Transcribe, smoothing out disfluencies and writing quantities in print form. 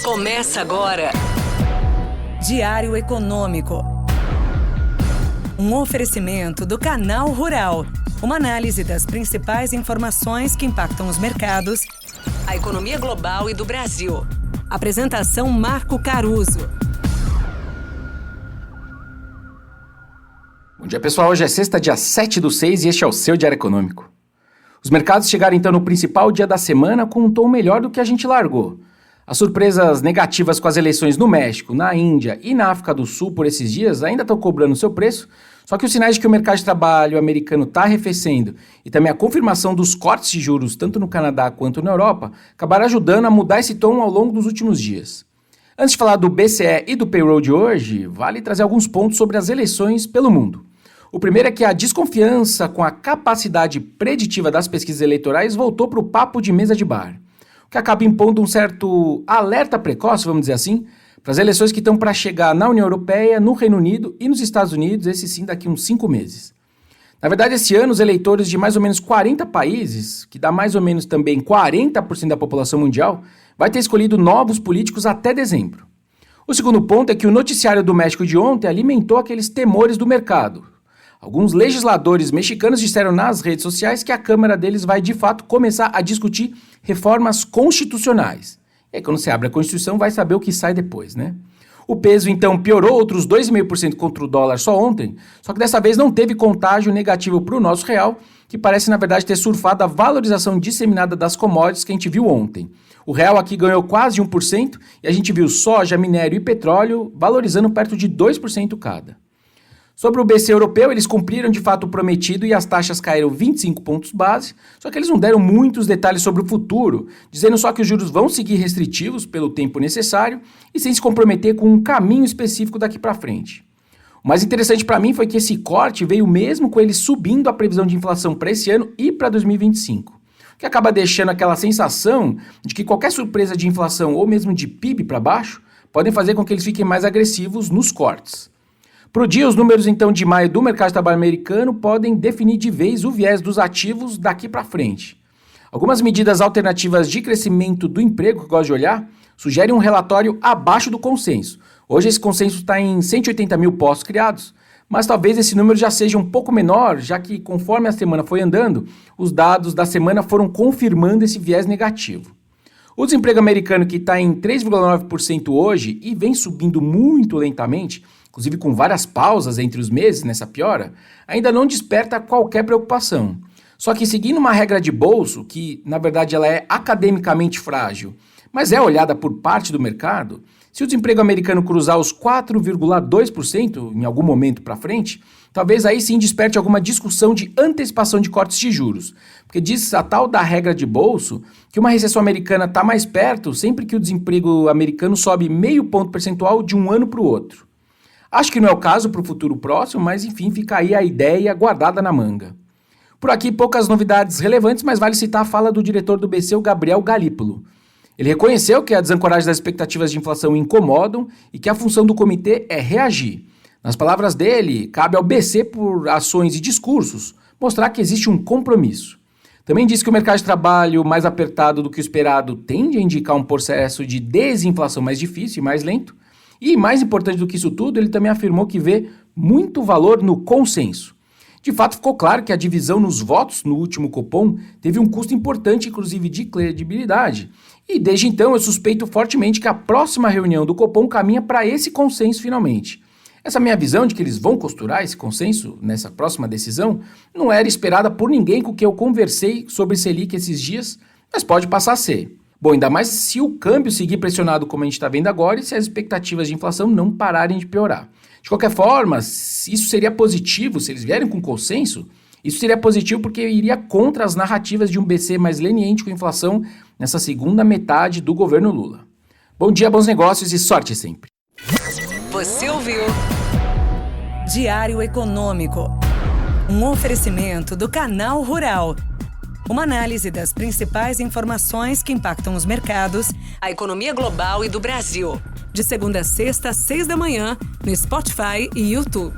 Começa agora. Diário Econômico. Um oferecimento do Canal Rural. Uma análise das principais informações que impactam os mercados, a economia global e do Brasil. Apresentação Marco Caruso. Bom dia, pessoal. Hoje é sexta, dia 7/6 e este é o seu Diário Econômico. Os mercados chegaram então no principal dia da semana com um tom melhor do que a gente largou. As surpresas negativas com as eleições no México, na Índia e na África do Sul por esses dias ainda estão cobrando seu preço, só que os sinais de que o mercado de trabalho americano está arrefecendo e também a confirmação dos cortes de juros tanto no Canadá quanto na Europa acabaram ajudando a mudar esse tom ao longo dos últimos dias. Antes de falar do BCE e do payroll de hoje, vale trazer alguns pontos sobre as eleições pelo mundo. O primeiro é que a desconfiança com a capacidade preditiva das pesquisas eleitorais voltou para o papo de mesa de bar, o que acaba impondo um certo alerta precoce, vamos dizer assim, para as eleições que estão para chegar na União Europeia, no Reino Unido e nos Estados Unidos, esse sim daqui uns 5 meses. Na verdade, esse ano, os eleitores de mais ou menos 40 países, que dá mais ou menos também 40% da população mundial, vai ter escolhido novos políticos até dezembro. O segundo ponto é que o noticiário do México de ontem alimentou aqueles temores do mercado. Alguns legisladores mexicanos disseram nas redes sociais que a Câmara deles vai, de fato, começar a discutir reformas constitucionais. E aí, quando você abre a Constituição, vai saber o que sai depois, né? O peso, então, piorou outros 2,5% contra o dólar só ontem, só que dessa vez não teve contágio negativo para o nosso real, que parece, na verdade, ter surfado a valorização disseminada das commodities que a gente viu ontem. O real aqui ganhou quase 1% e a gente viu soja, minério e petróleo valorizando perto de 2% cada. Sobre o BC europeu, eles cumpriram de fato o prometido e as taxas caíram 25 pontos base, só que eles não deram muitos detalhes sobre o futuro, dizendo só que os juros vão seguir restritivos pelo tempo necessário e sem se comprometer com um caminho específico daqui para frente. O mais interessante para mim foi que esse corte veio mesmo com eles subindo a previsão de inflação para esse ano e para 2025, o que acaba deixando aquela sensação de que qualquer surpresa de inflação ou mesmo de PIB para baixo podem fazer com que eles fiquem mais agressivos nos cortes. Para o dia, os números então de maio do mercado de trabalho americano podem definir de vez o viés dos ativos daqui para frente. Algumas medidas alternativas de crescimento do emprego, que eu gosto de olhar, sugerem um relatório abaixo do consenso. Hoje esse consenso está em 180 mil postos criados, mas talvez esse número já seja um pouco menor, já que conforme a semana foi andando, os dados da semana foram confirmando esse viés negativo. O desemprego americano, que está em 3,9% hoje e vem subindo muito lentamente, inclusive com várias pausas entre os meses nessa piora, ainda não desperta qualquer preocupação. Só que seguindo uma regra de bolso, que na verdade ela é academicamente frágil, mas é olhada por parte do mercado, se o desemprego americano cruzar os 4,2% em algum momento para frente, talvez aí sim desperte alguma discussão de antecipação de cortes de juros, porque diz a tal da regra de bolso que uma recessão americana está mais perto sempre que o desemprego americano sobe meio ponto percentual de um ano para o outro. Acho que não é o caso para o futuro próximo, mas enfim, fica aí a ideia guardada na manga. Por aqui, poucas novidades relevantes, mas vale citar a fala do diretor do BC, o Gabriel Galípolo. Ele reconheceu que a desancoragem das expectativas de inflação incomodam e que a função do comitê é reagir. Nas palavras dele, cabe ao BC, por ações e discursos, mostrar que existe um compromisso. Também disse que o mercado de trabalho mais apertado do que o esperado tende a indicar um processo de desinflação mais difícil e mais lento. E, mais importante do que isso tudo, ele também afirmou que vê muito valor no consenso. De fato, ficou claro que a divisão nos votos no último Copom teve um custo importante, inclusive de credibilidade. E desde então eu suspeito fortemente que a próxima reunião do Copom caminha para esse consenso finalmente. Essa minha visão de que eles vão costurar esse consenso nessa próxima decisão não era esperada por ninguém com quem eu conversei sobre Selic esses dias, mas pode passar a ser. Bom, ainda mais se o câmbio seguir pressionado como a gente está vendo agora e se as expectativas de inflação não pararem de piorar. De qualquer forma, isso seria positivo, se eles vierem com consenso, isso seria positivo porque iria contra as narrativas de um BC mais leniente com a inflação nessa segunda metade do governo Lula. Bom dia, bons negócios e sorte sempre. Você ouviu? Diário Econômico. Um oferecimento do Canal Rural. Uma análise das principais informações que impactam os mercados, A economia global e do Brasil. de segunda a sexta, às 6 da manhã, no Spotify e YouTube.